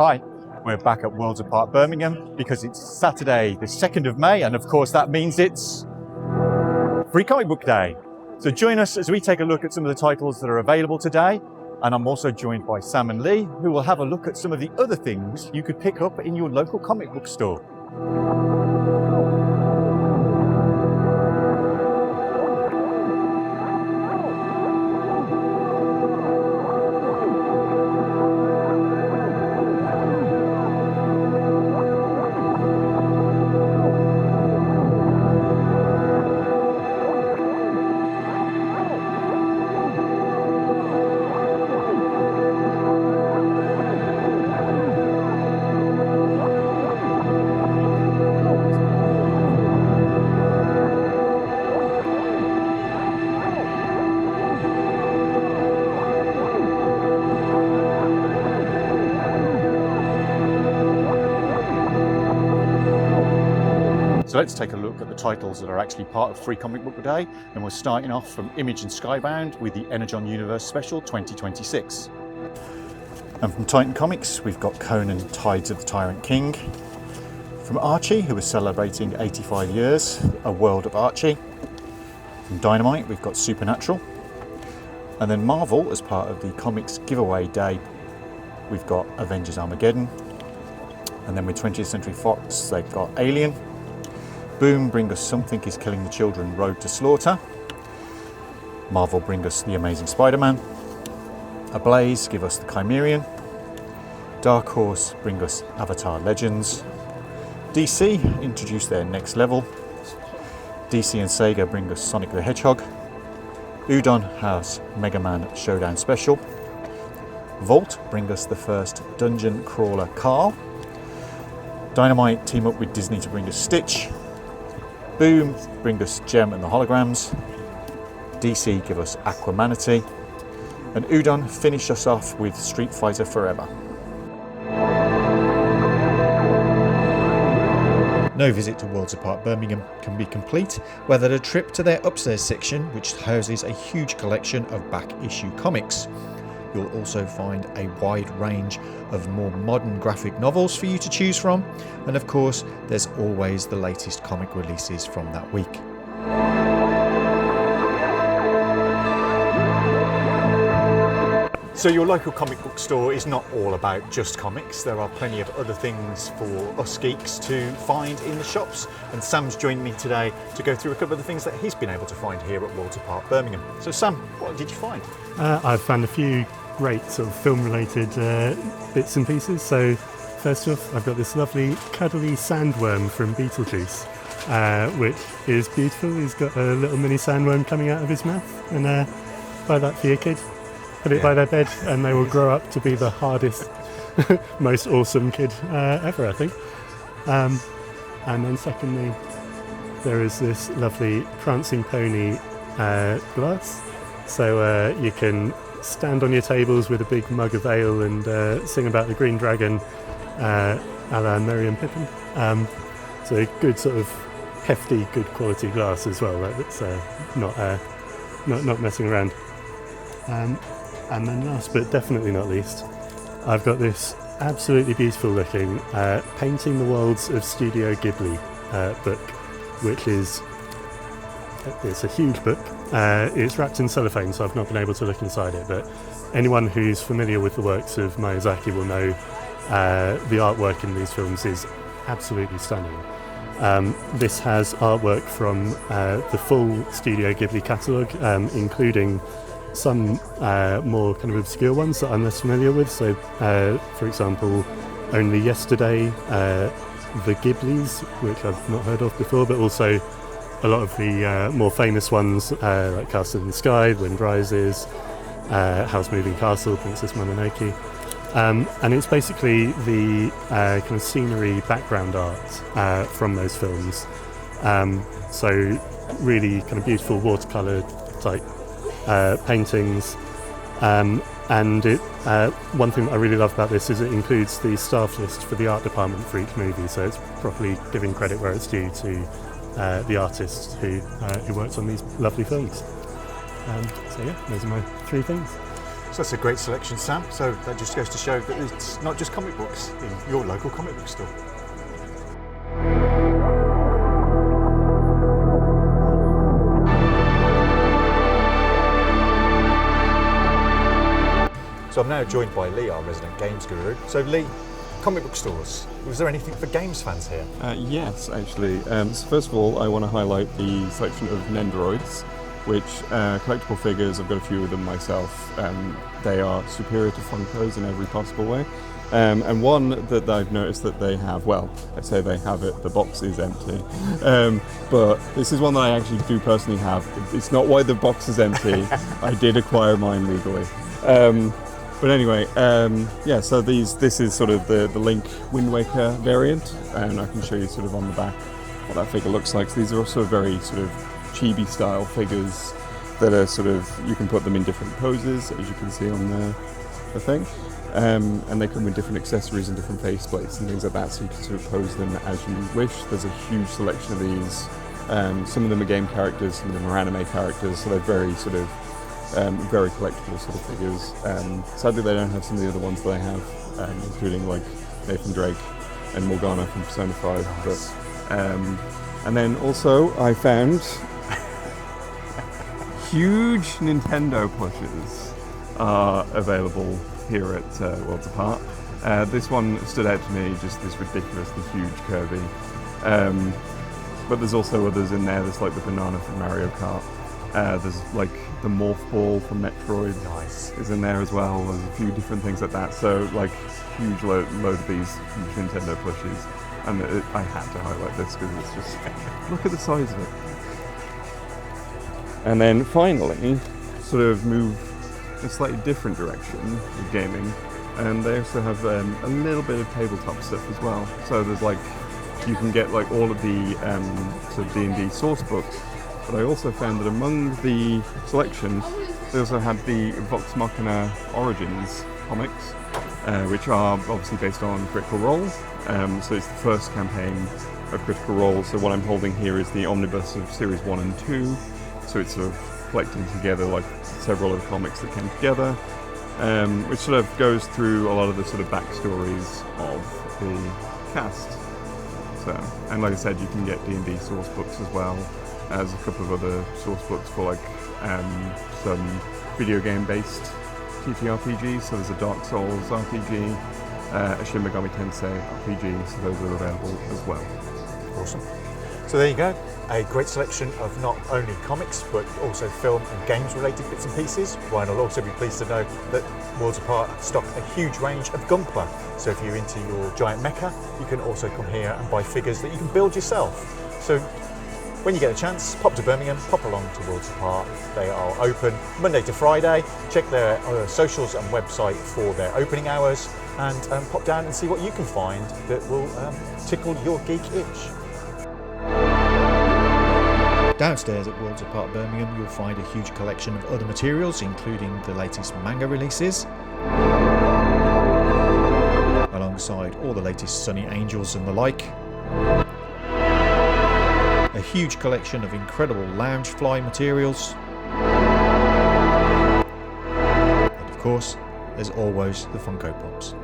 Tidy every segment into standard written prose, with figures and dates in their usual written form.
Hi, we're back at Worlds Apart Birmingham because it's Saturday the 2nd of May, and of course that means it's Free Comic Book Day. So join us as we take a look at some of the titles that are available today, and I'm also joined by Sam and Leigh, who will have a look at some of the other things you could pick up in your local comic book store. So let's take a look at the titles that are actually part of Free Comic Book Day, and we're starting off from Image and Skybound with the Energon Universe Special 2026. And from Titan Comics, we've got Conan Tides of the Tyrant King. From Archie, who is celebrating 85 years, A World of Archie. From Dynamite, we've got Supernatural. And then Marvel, as part of the Comics Giveaway Day, we've got Avengers Armageddon. And then with 20th Century Fox, they've got Alien. Boom bring us Something is Killing the Children, Road to Slaughter. Marvel bring us The Amazing Spider-Man. Ablaze give us The Chimerian. Dark Horse bring us Avatar Legends. DC introduce their Next Level. DC and Sega bring us Sonic the Hedgehog. Udon has Mega Man Showdown Special. Vault bring us the first Dungeon Crawler Carl. Dynamite team up with Disney to bring us Stitch. Boom bring us Gem and the Holograms. DC give us Aquamanatee. And Udon finish us off with Street Fighter Forever. No visit to Worlds Apart Birmingham can be complete without a trip to their upstairs section, which houses a huge collection of back issue comics. You'll also find a wide range of more modern graphic novels for you to choose from, and of course there's always the latest comic releases from that week. So your local comic book store is not all about just comics. There are plenty of other things for us geeks to find in the shops, and Sam's joined me today to go through a couple of the things that he's been able to find here at Worlds Apart Birmingham. So Sam, what did you find? I've found a few great sort of film related bits and pieces. So first off, I've got this lovely cuddly sandworm from Beetlejuice, which is beautiful. He's got a little mini sandworm coming out of his mouth, and buy that for your kid. Put it by their bed and they will grow up to be the hardest, most awesome kid ever, I think. And then secondly, there is this lovely prancing pony glass. So you can stand on your tables with a big mug of ale and sing about the Green Dragon a la Merry and Pippin. So a good sort of hefty, good quality glass as well. That's not messing around. And then last but definitely not least, I've got this absolutely beautiful looking Painting the Worlds of Studio Ghibli book, which it's a huge book. It's wrapped in cellophane, so I've not been able to look inside it, but anyone who's familiar with the works of Miyazaki will know the artwork in these films is absolutely stunning. This has artwork from the full Studio Ghibli catalogue, including some more kind of obscure ones that I'm less familiar with. So, for example, Only Yesterday, The Ghiblis, which I've not heard of before, but also a lot of the more famous ones like Castle in the Sky, Wind Rises, House Moving Castle, Princess Mononoke. And it's basically the kind of scenery background art from those films. So really kind of beautiful watercolour type paintings, and it one thing that I really love about this is it includes the staff list for the art department for each movie, so it's properly giving credit where it's due to the artists who worked on these lovely films. So yeah, those are my three things. So that's a great selection, Sam. So that just goes to show that it's not just comic books in your local comic book store. So I'm now joined by Leigh, our resident games guru. So Leigh, comic book stores, was there anything for games fans here? Yes, actually. So first of all, I want to highlight the selection of Nendoroids, which collectible figures. I've got a few of them myself. They are superior to Funkos in every possible way. And one that I've noticed that they have, well, I say they have it, the box is empty. But this is one that I actually do personally have. It's not why the box is empty. I did acquire mine legally. But anyway, yeah, so this is sort of the Link Wind Waker variant, and I can show you sort of on the back what that figure looks like. So these are also very sort of chibi style figures that are sort of, you can put them in different poses, as you can see on the thing. And they come with different accessories and different faceplates and things like that, so you can sort of pose them as you wish. There's a huge selection of these. Some of them are game characters, some of them are anime characters, so they're very sort of very collectible sort of figures. Sadly, they don't have some of the other ones that I have, including like Nathan Drake and Morgana from Persona 5. Nice. But, and then also I found huge Nintendo plushes are available here at Worlds Apart. This one stood out to me, just this ridiculously huge Kirby. But there's also others in there. There's like the banana from Mario Kart. There's like the Morph Ball from Metroid. Nice. Is in there as well. There's a few different things like that. So like huge load of these huge Nintendo plushes. And I had to highlight this because it's just, look at the size of it. And then finally, sort of move a slightly different direction with gaming. And they also have a little bit of tabletop stuff as well. So there's like, you can get like all of the sort of D&D source books. But I also found that among the selection, they also had the Vox Machina Origins comics, which are obviously based on Critical Role. So it's the first campaign of Critical Role. So what I'm holding here is the omnibus of Series 1 and 2. So it's sort of collecting together like several of the comics that came together, which sort of goes through a lot of the sort of backstories of the cast. So, and like I said, you can get D&D source books as well as a couple of other source books for like some video game based TTRPGs. So there's a Dark Souls RPG, a Shin Megami Tensei RPG, so those are available as well. Awesome. So there you go, a great selection of not only comics but also film and games related bits and pieces. Ryan will also be pleased to know that Worlds Apart stock a huge range of Gunpla. So if you're into your giant mecha, you can also come here and buy figures that you can build yourself. So when you get a chance, pop to Birmingham, pop along to Worlds Apart. They are open Monday to Friday. Check their socials and website for their opening hours, and pop down and see what you can find that will tickle your geek itch. Downstairs at Worlds Apart Birmingham, you'll find a huge collection of other materials, including the latest manga releases, alongside all the latest Sunny Angels and the like. A huge collection of incredible Loungefly materials. And of course, there's always the Funko Pops.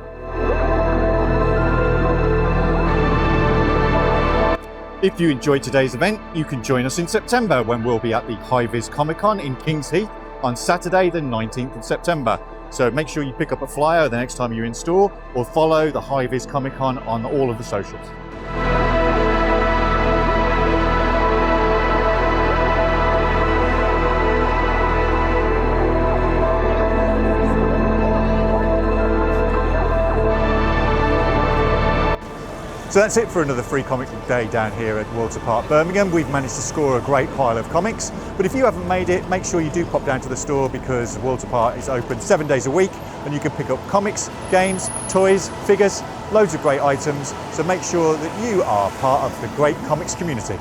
If you enjoyed today's event, you can join us in September when we'll be at the High-Vis Comic-Con in Kings Heath on Saturday the 19th of September. So make sure you pick up a flyer the next time you're in store, or follow the High-Vis Comic-Con on all of the socials. So that's it for another free comic book day down here at Worlds Apart Birmingham. We've managed to score a great pile of comics, but if you haven't made it, make sure you do pop down to the store, because Worlds Apart is open 7 days a week and you can pick up comics, games, toys, figures, loads of great items. So make sure that you are part of the great comics community.